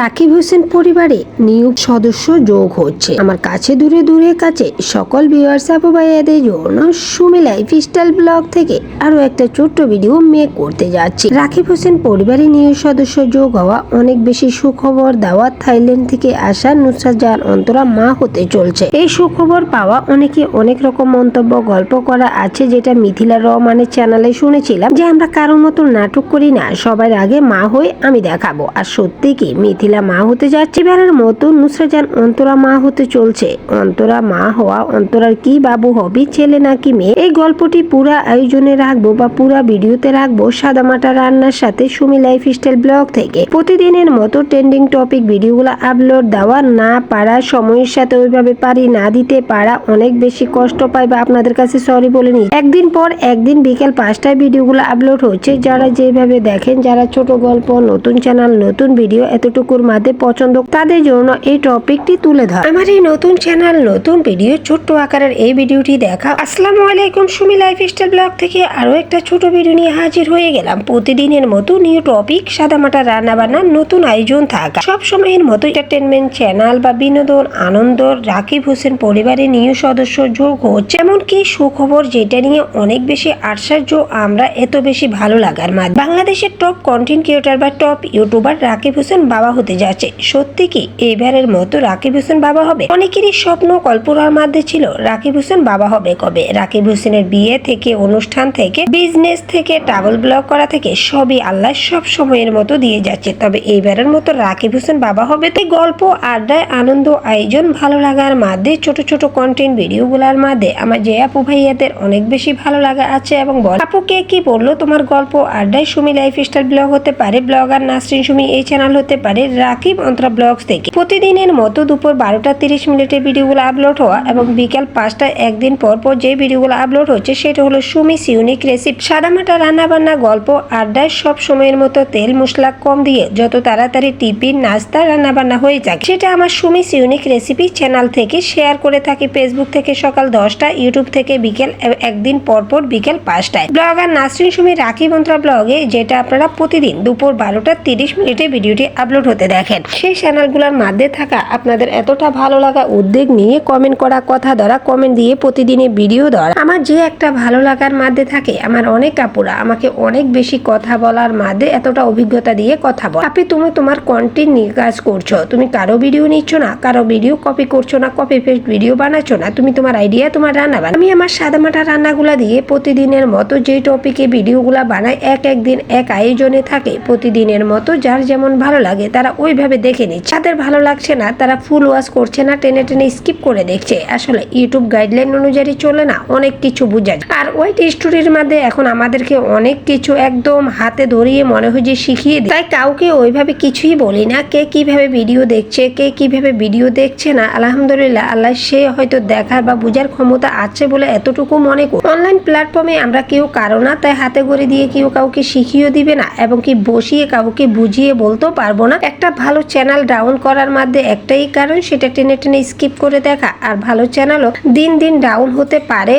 রাকিব হোসেন পরিবারে নিউ সদস্য যোগ হচ্ছে। আমার কাছে দূরে দূরে কাছে সকল ভিউয়ার্স আপু ভাইয়াদের জন্য সুমি লাইফস্টাইল ব্লগ থেকে আরো একটা ছোট্ট ভিডিও মেক করতে যাচ্ছি। রাকিব হোসেন পরিবারে নিউ সদস্য যোগ হওয়া অনেক বেশি সুখবর দেওয়া থাইল্যান্ড থেকে আসা নুসরাত জাহান অন্তরা মা হতে চলছে। এই সুখবর পাওয়া অনেকে অনেক রকম মন্তব্য গল্প করা আছে, যেটা মিথিলা রহমানের চ্যানেলে শুনেছিলাম যে আমরা কারোর মতো নাটক করি না, সবার আগে মা হয়ে আমি দেখাবো। আর সত্যি কি মিথিলা মা হতে যাচ্ছে এবারের মতো নুসরাত জাহান অন্তরা মা হতে চলছে। অন্তরা মা হওয়া, অন্তরার কি বাবু হবে, ছেলে নাকি মেয়ে, এই গল্পটি পুরা আয়োজনে রাখবো বা পুরা ভিডিওতে রাখবো সাদামাটা রান্নার সাথে সুমি লাইফস্টাইল ব্লগ থেকে। প্রতিদিনের মতো ট্রেন্ডিং টপিক ভিডিওগুলো আপলোড দেওয়া না পারা, সময়ের সাথে ওইভাবে পারি না দিতে পারা, অনেক বেশি কষ্ট পাই বা আপনাদের কাছে সরি বলে নি। একদিন পর একদিন বিকেল 5টায় ভিডিওগুলো আপলোড হচ্ছে। যারা যেভাবে দেখেন, যারা ছোট গল্প, নতুন চ্যানেল, নতুন ভিডিও এতটুকুর মধ্যে পছন্দ, তাদের জন্য এই টপিকটি তুলে ধর। আমার এই নতুন চ্যানেল, নতুন ভিডিও, ছোট্ট আকারের এই ভিডিওটি দেখা। আসসালামু আলাইকুম, সুমি লাইফস্টাইল ব্লগ থেকে আরো একটা ছোট ভিডিও নিয়ে হাজির হয়ে গেলাম। প্রতিদিনের মতো নিউ টপিক, সাদামাটা রান্না বান্না, নতুন আয়োজন থাকা, সব সময়ের মতো এন্টারটেনমেন্ট চ্যানেল বা বিনোদন আনন্দ। রাকিব হোসেন পরিবারে নিউ সদস্য যোগ হচ্ছে, এমনকি সুখবর যেটা নিয়ে অনেক বেশি আশ্চর্য আমরা, এত বেশি ভালো লাগার মাধ্যমে বাংলাদেশের টপ কন্টেন্ট ক্রিয়েটর বা টপ ইউটিউবার রাকিব হোসেন বাবা হতে যাচ্ছে। সত্যি কি এইবারের মতো রাকিব হোসেন বাবা হবে? অনেকেরই স্বপ্ন কল্পনার মধ্যে ছিল রাকিব হোসেন বাবা হবে কবে। রাকিব হোসেনের বিয়ে থেকে, অনুষ্ঠান থেকে, বিজনেস থেকে, ট্রাভেল ব্লগ করা থেকে সবই আল্লাহ সব সময়ের মতো দিয়ে যাচ্ছে। তবে এইবারের মতো রাকিব হোসেন বাবা হবে। তাই গল্প, আড্ডায়, আনন্দ, আয়োজন, ভালো লাগার মধ্যে ছোট ছোট কন্টেন্ট ভিডিওগুলোর মধ্যে আমার যে আপু ভাইয়াদের অনেক বেশি ভালো লাগা আছে এবং বল আপু কে কি বললো তোমার গল্প আড্ডায় সুমি লাইফস্টাইল ব্লগ হতে পারে, ব্লগার নাসরিন সুমি এই চ্যানেল হতে পারে, রাকিব অন্তরা ব্লগস থেকে প্রতিদিনের মতো দুপুর 12টা 30 ভিডিওগুলো আপলোড হওয়া এবং বিকাল 5টায় একদিন পর পর যে ভিডিওগুলো আপলোড হচ্ছে সেটা হলো সুমিস ইউনিক রেসিপি। সাদামাটা রান্না বান্না, গল্প, আড্ডায় সব সময়ের মতো তেল মশলা কম দিয়ে যত তাড়াতাড়ি টিফিন, নাস্তা, রান্না বান্না হয়ে যায় সেটা আমার সুমিস ইউনিক রেসিপি চ্যানেল থেকে শেয়ার করে থাকি। ফেসবুক থেকে সকাল 10টা, ইউটিউব থেকে বিকেল একদিন পর পর বিকেল 5টায়। ব্লগার নাসরিন সুমি রাকিব অন্তরা ব্লগে, যেটা আপনারা প্রতিদিন দুপুর 12টা 30 ভিডিওটি আপলোড হতে দেখেন। সেই চ্যানেলগুলোর মধ্যে থাকা আপনাদের এতটা ভালো লাগা, উদ্যোগ নিয়ে কমেন্ট করা, কথা ধরা, কমেন্ট দিয়ে প্রতিদিনের ভিডিও ধরা, আমার যে একটা ভালো লাগার মধ্যে থাকে। আমার অনেক আপুরা আমাকে অনেক বেশি কথা বলার মধ্যে এতটা অভিজ্ঞতা দিয়ে কথা বল, আপনি তুমি তোমার কন্টেন্ট নিয়ে কাজ করছো, তুমি কারো ভিডিও নিচ্ছ না, কারো ভিডিও কপি করছো না, কপি পেস্ট ভিডিও বানাচ্ছ না, তুমি তোমার আইডিয়া, তোমার রান্না বান্না। আমি আমার সাদামাটা রান্নাগুলা দিয়ে প্রতিদিনের মতো যে টপিকে ভিডিওগুলা বানাই, একদিন এক আয়োজনে থাকে। প্রতিদিনের মতো যার যেমন ভালো লাগে তারা ওইভাবে দেখে নিচ্ছে। যাদের ভালো লাগছে না তারা ফুল ওয়াচ করছে না, টেনে টেনে স্কিপ করে দেখছে। আসলে ইউটিউব গাইডলাইন অনুযায়ী চলে না, অনেক কিছু বোঝা যায়। আর ওই স্টোরির মধ্যে এখন আমাদেরকে অনেক কিছু একদম হাতে ধরিয়ে মনে হয় যে শিখিয়ে দিই। তাই কাউকে ওইভাবে কিছুই বলি না। কে কিভাবে ভিডিও দেখছে, কে কিভাবে ভিডিও দেখছে না, আলহামদুলিল্লাহ আল্লাহ সে হয়তো দেখার বা বোঝার ক্ষমতা আছে বলে এতটুকু মনে করি। অনলাইন প্ল্যাটফর্মে আমরা কেউ কারো না, তাই হাতে করে দিয়ে কেউ কাউকে শিখিয়ে দিবে না এবং কি বসিয়ে কাউকে বুঝিয়ে বলতেও পারবো না। একটা ভালো চ্যানেল ডাউন করার মধ্যে একটাই কারণ, সেটা টেনে টেনে স্কিপ করে দেখা। আর ভালো চ্যানেলও দিন দিন ডাউন হতে পারে,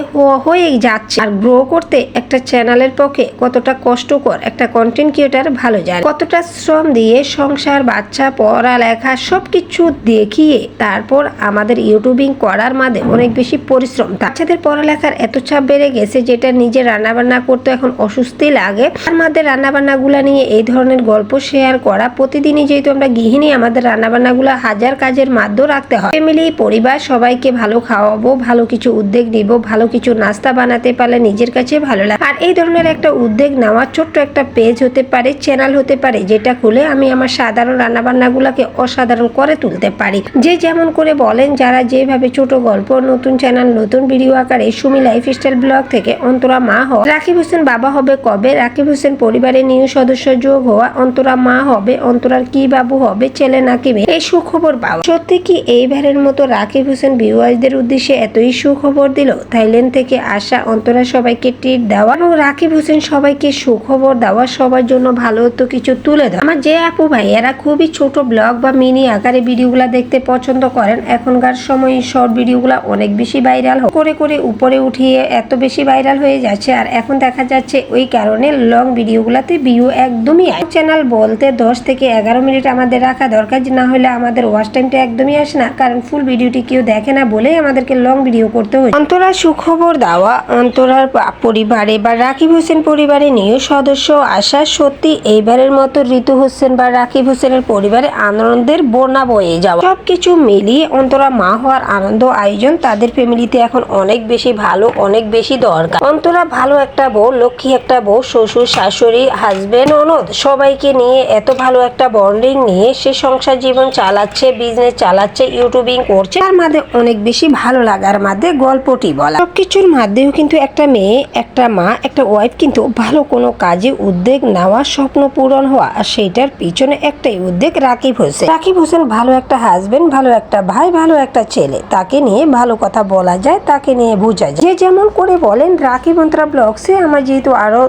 হয়েই যাচ্ছে। আর গ্রো করতে একটা চ্যানেলের পক্ষে কতটা কষ্টকর একটা কন্টেন্ট ক্রিয়েটার ভালো জানে, কতটা শ্রম দিয়ে সংসার, বাচ্চা, পড়ালেখা সবকিছু দেখিয়ে তারপর আমাদের ইউটিউবিং করার মধ্যে অনেক বেশি পরিশ্রম। বাচ্চাদের পড়ালেখার এত চাপ বেড়ে গেছে, যেটা নিজে রান্নাবান্না করতে এখন অস্বস্তি লাগে। তার মধ্যে রান্নাবান্নাগুলা নিয়ে এই ধরনের গল্প শেয়ার করা। প্রতিদিনই যেহেতু আমরা গৃহিণী, আমাদের রান্নাবান্নাগুলো হাজার কাজের মাধ্যমে রাখতে হয়। ফ্যামিলি, পরিবার সবাইকে ভালো খাওয়াবো, ভালো কিছু উদ্যোগ নিব, ভালো কিছু নাস্তা বানাতে পারলে নিজের কাছে ভালো লাগে। আর এই ধরনের একটা উদ্যোগ নেওয়া ছোট্ট একটা পেজ হতে পারে, চ্যানেল হতে পারে, যেটা খুলে আমি আমার সাধারণ রান্নাবান্নাগুলোকে অসাধারণ করে তুলতে পারি। যে যেমন করে বলেন, যারা যেভাবে ছোট গল্প, নতুন চ্যানেল, নতুন ভিডিও আকারে সুমি লাইফস্টাইল ব্লগ থেকে অন্তরা মা হওয়া, রাকিব হোসেন বাবা হবে কবে, রাকিব হোসেন পরিবারের নিউ সদস্য যোগ হওয়া, অন্তরা মা হবে, অন্তরার কি বাবু হবে, ছেলে নাকি মেয়ে, এই সুখবর পাওয়া। সত্যি কি এইবারের মতো রাকিব হোসেন ভিউয়ার্সদের উদ্দেশ্যে এতই সুখবর দিল? থাইল্যান্ড থেকে আসা অন্তরা সবাইকে ট্রিট দেওয়া এবং রাকিব হোসেন সবাইকে সুখবর দেওয়া, সবার জন্য ভালো তো কিছু তুলে দেওয়া। আমার যে আপু ভাই এরা খুবই ছোট ব্লগ বা মিনি আকারে ভিডিওগুলা দেখতে পছন্দ করেন, এখনকার সময় শর্ট ভিডিওগুলা অনেক বেশি ভাইরাল করে করে উপরে উঠিয়ে এত বেশি ভাইরাল হয়ে যাচ্ছে। আর এখন দেখা যাচ্ছে ওই কারণে লং ভিডিওগুলাতে ভিউ একদমই চ্যানেল বলতে 10 থেকে 11 মিনিট আমাদের রাখা দরকার, না হলে আমাদের ওয়াচ টাইমটা একদমই আসে না, কারণ ফুল ভিডিওটি কেউ দেখে না বলেই আমাদেরকে লং ভিডিও করতে হয়। অন্তরা সুখবর দেওয়া অন্তরার পরিবারে বা রাকিব হোসেন পরিবারে নিয়ে সদস্য আসা সত্যি এইবারের মতো ঋতু হোসেন বা রাকিব হোসেনের পরিবারে আনন্দের বন্যা বয়ে যাওয়া। সবকিছু মিলিয়ে অন্তরা মা হওয়ার আনন্দ আয়োজন তাদের ফ্যামিলিতে এখন অনেক বেশি ভালো, অনেক বেশি দরকার। অন্তরা ভালো একটা বউ, লক্ষ্মী একটা বউ, শ্বশুর শাশুড়ি হাজবেন্ড ননদ সবাইকে নিয়ে এত ভালো একটা বন্ডিং নিয়ে সে সংসার জীবন চালাচ্ছে, বিজনেস চালাচ্ছে, ইউটিউবিং করছে। তার মধ্যে অনেক বেশি ভালো লাগার মধ্যে গল্পটি বলা। সবকিছুর মধ্যেও কিন্তু একটা মেয়ে, একটা মা, একটা ওয়াইফ কিন্তু ভালো কোনো কাজে উদ্যোগ নেওয়া, স্বপ্ন পূরণ হওয়া, আর সেইটার পিছনে একটাই উদ্যোগ রাকিব হোসেন। রাকিব হোসেন ভালো একটা হাজবেন্ড, ভালো একটা ভাই, ভালো একটা ছেলে। তাকে নিয়ে ভালো কথা বলা যায়, তাকে নিয়ে বোঝা যায়। যে যেমন করে বলেন রাকিব অন্তরা ব্লগসে আমার যেহেতু আরো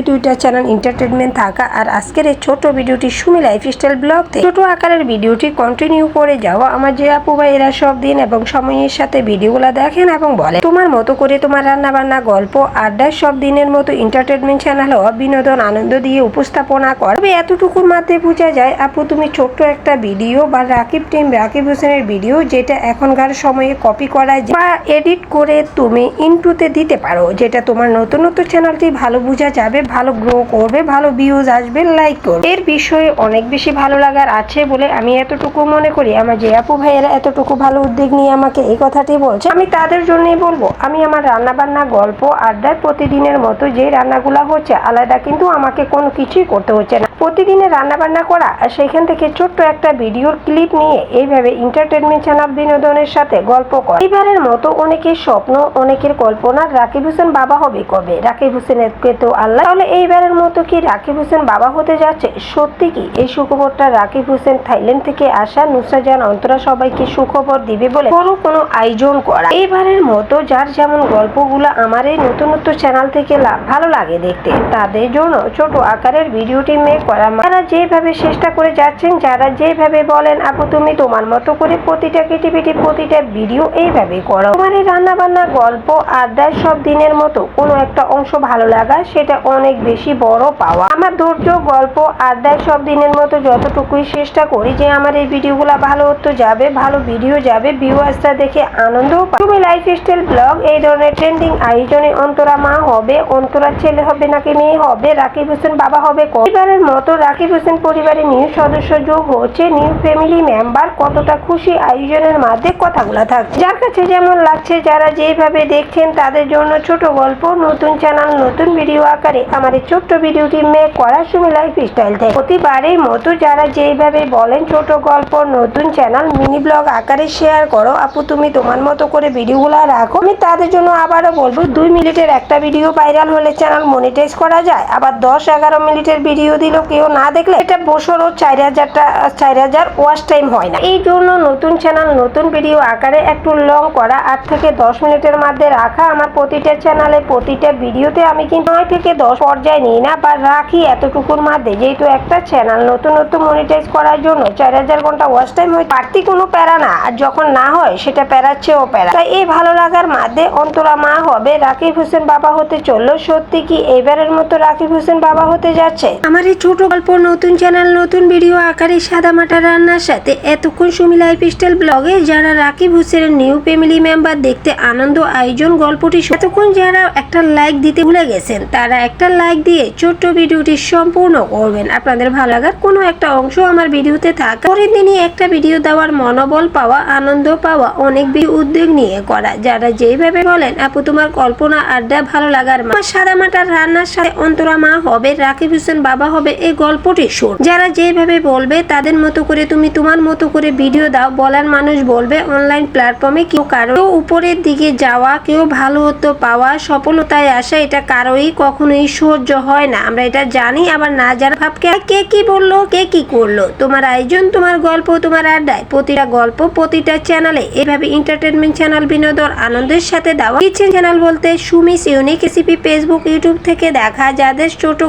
দুইটা চ্যানেল এন্টারটেনমেন্ট থাকা, আর আজকের এই ছোট ভিডিওটি সুমি লাইফস্টাইল ব্লগ থেকে ছোট আকারের ভিডিওটি কন্টিনিউ করে যাওয়া আমার যে আপু ভাই এরা সব দিন এবং সময়ের সাথে ভিডিওগুলো দেখেন এবং বলে তোমার মতো করে তোমার রান্না বান্না, গল্প, আড্ডায় সব দিনের মতো এন্টারটেনমেন্ট চ্যানেল ও বিনোদন আনন্দ দিয়ে উপস্থাপনা করে। তবে এতটুকুর মাধ্যমে বোঝা যায় আপু তুমি ছোট্ট একটা ভিডিও বা রাকিব টিম রাকিব হোসেনের ভিডিও যেটা এখনকার সময়ে কপি করা বা এডিট করে তুমি ইন্টুতে দিতে পারো, যেটা তোমার নতুন নতুন চ্যানেলটি ভালো বোঝা যাবে, ভালো গ্রো করবে, ভালো ভিউজ আসবে, লাইক করবে। এর বিষয়ে অনেক বেশি ভালো লাগার আছে বলে আমি এতটুকু মনে করি। আমার যে আপু ভাইয়েরা এতটুকু ভালো উদ্যোগ নিয়ে আমাকে এই কথাটি বলছে, আমি তাদের জন্যই বলবো আমি আমার রান্না বান্না, গল্প, আড্ডায় প্রতিদিনের মতো যে রান্নাগুলা হচ্ছে আলাদা, কিন্তু আমাকে কোনো কিছুই করতে হচ্ছে না। প্রতিদিনের রান্না বান্না করা আর সেইখান থেকে ছোট্ট একটা ভিডিওর ক্লিপ নিয়ে এইভাবে এন্টারটেনমেন্ট চ্যানেল বিনোদনের সাথে গল্প করে। এবারের মতো অনেকের স্বপ্ন, অনেকের কল্পনা রাকিব হোসেন বাবা হবে কবে, রাকিব হোসেনের তো আল্লাহ। তাহলে এইবারের মতো কি রাকিব হোসেন বাবা হতে যাচ্ছে? সত্যি কি এই সুখবরটা রাকিব হোসেন থাইল্যান্ড থেকে আসা নুসরাত জাহান অন্তরা সবাইকে সুখবর দিবে বলে বড় কোনো আয়োজন করা? এইবারের মতো যার যেমন গল্পগুলো আমার এই নতুন নতুন চ্যানেল থেকে ভালো লাগে দেখতে, তাদের জন্য ছোট আকারের ভিডিওটি মেক করা। যারা যেভাবে চেষ্টা করে যাচ্ছেন, যারা যেভাবে বলেন আপু তুমি তোমার মতো করে প্রতিটা ক্রিয়েটিভিটি, প্রতিটা ভিডিও এইভাবে করো, তোমার এই রান্না বান্না, গল্প, আড্ডায় সব দিনের মতো কোনো একটা অংশ ভালো লাগা, সেটা অনেক বেশি বড় পাওয়া। আমার ধৈর্য, গল্প, আড্ডায় সব দিনের মতো যতটুকুই চেষ্টা করি যে আমার এই ভিডিওগুলো ভালো হতো যাবে, ভালো ভিডিও যাবে, ভিউয়ার্সরা দেখে আনন্দ পাবে। তুমি লাইফস্টাইল ব্লগ এই ধরনের ট্রেন্ডিং আয়োজনে অন্তরা মা হবে, অন্তরা ছেলে হবে নাকি মেয়ে হবে, রাকিব হোসেন বাবা হবে, পরিবারের মতো রাকিব হোসেন পরিবারের নিউ সদস্য যোগ হচ্ছে, নিউ ফ্যামিলি মেম্বার, কতটা খুশি আয়োজনের মাঝে কথাগুলো থাকছে। যার কাছে যেমন লাগছে, যারা যেভাবে দেখছেন তাদের জন্য ছোট গল্প, নতুন চ্যানেল, নতুন ভিডিও আকারে আমার এই ছোট্ট ভিডিওটি মেক করা সুমি লাইফস্টাইল থেকে। প্রতিবারের মতো যারা যেভাবে বলেন ছোট গল্প, নতুন চ্যানেল, মিনি ব্লগ আকারে শেয়ার করো আপু তুমি তোমার মতো করে ভিডিওগুলো রাখো, আমি তাদের জন্য আবারও বলবো 2 মিনিটের একটা ভিডিও ভাইরাল হলে চ্যানেল মনিটাইজ করা যায়, আবার 10-11 মিনিটের ভিডিও দিল কেউ না দেখলে এটা বছরও 4000 ওয়াচ টাইম হয় না। এই জন্য নতুন চ্যানেল, নতুন ভিডিও আকারে একটু লং করা, 8 থেকে 10 মিনিটের মধ্যে রাখা। আমার প্রতিটা চ্যানেলে প্রতিটা ভিডিওতে আমি কিন্তু 9 থেকে 10 পর্যায়ে নিই না বা রাখি এতটুকুর মধ্যে, যেহেতু একটা চ্যানেল নতুন নতুন মনিটাইজ করার জন্য 4000 ঘন্টা ওয়াচ টাইম হয়, বাড়তি কোনো প্যারা না, আর যখন না হয় সেটা প্যারাচ্ছেও প্যারা। তাই এই ভালো লাগার মধ্যে অন্তরা মা হবে, রাকিব হোসেন বাবা হতে চললো। সত্যি কি এবারের মতো রাকিব হোসেন বাবা হতে যাচ্ছে? আমার এই ছোট গল্প, নতুন চ্যানেল, নতুন ভিডিও আকারে সাদা মাটা রান্নার সাথে এতক্ষণ সুমি লাইফস্টাইল ব্লগে যারা রাকিব হোসেনের নিউ ফ্যামিলি মেম্বার দেখতে আনন্দ আয়োজন গল্পটি এতক্ষণ যারা একটা লাইক দিতে ভুলে গেছেন, তারা একটা লাইক দিয়ে ছোট্ট ভিডিওটি সম্পূর্ণ করবেন। আপনাদের ভালো লাগার কোনো একটা অংশ আমার ভিডিওতে থাকে, পরের দিনই একটা ভিডিও দেওয়ার মনোবল পাওয়া, আনন্দ পাওয়া, অনেক উদ্যোগ নিয়ে করা। যারা যেভাবে বলেন আপু তোমার কল্পনা, আড্ডা, ভালো লাগার সাদা মাটার রান্নার সাথে অন্তরা মা হবে, রাকিব হোসেন বাবা হবে, এই গল্পটি শুন। যারা যেভাবে বলবে তাদের মতো করে তুমি তোমার মতো করে ভিডিও দাও, বলার মানুষ বলবে অনলাইন প্ল্যাটফর্মে কেউ কারো উপরের দিকে যাওয়া, কেউ ভালো হতো পাওয়া, সফলতায় আসা, এটা কারোই কখনোই সহ্য হয় না, আমরা এটা জানি। আবার না যারা ভাবকে কে কি বললো, কে কি করলো, তোমার আয়োজন, তোমার গল্প, তোমার আড্ডায় প্রতিটা গল্প, প্রতিটা চ্যানেলে এভাবে এন্টারটেনমেন্ট চ্যানেল বিনোদন আনন্দের সাথে দেওয়া। কিচেন চ্যানেল বলতে Sumi's unique recipe Facebook, YouTube থেকে দেখা, যাদের ছোট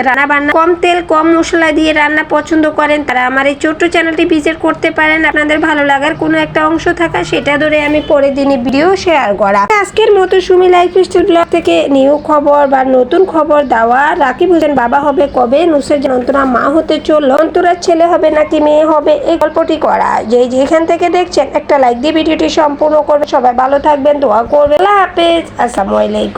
রান্না বান্না কম কম তেল কম মশলা দিয়ে রান্না পছন্দ করেন তারা আমার এই ছোট্ট চ্যানেলটি ভিজিট করতে পারেন। আপনাদের ভালো লাগার কোনো একটা অংশ থাকা সেটা ধরে আমি পরের দিনই ভিডিও শেয়ার করা। আজকের মতো সুমি লাইফস্টাইল ব্লগ থেকে নিউ খবর বা নতুন খবর দেওয়া। রাকিব হোসেন বাবা হবে কবে, নুসরাত জাহান অন্তরা মা হতে চললো, অন্তরার ছেলে হবে নাকি মেয়ে হবে এই গল্পটি করা। যেখান থেকে দেখছেন একটা লাইক দিয়ে ভিডিওটি সম্পূর্ণ করবে। সবাই ভালো থাকবেন, দোয়া করবেন। আল্লাহ হাফেজ, আসসালামু আলাইকুম।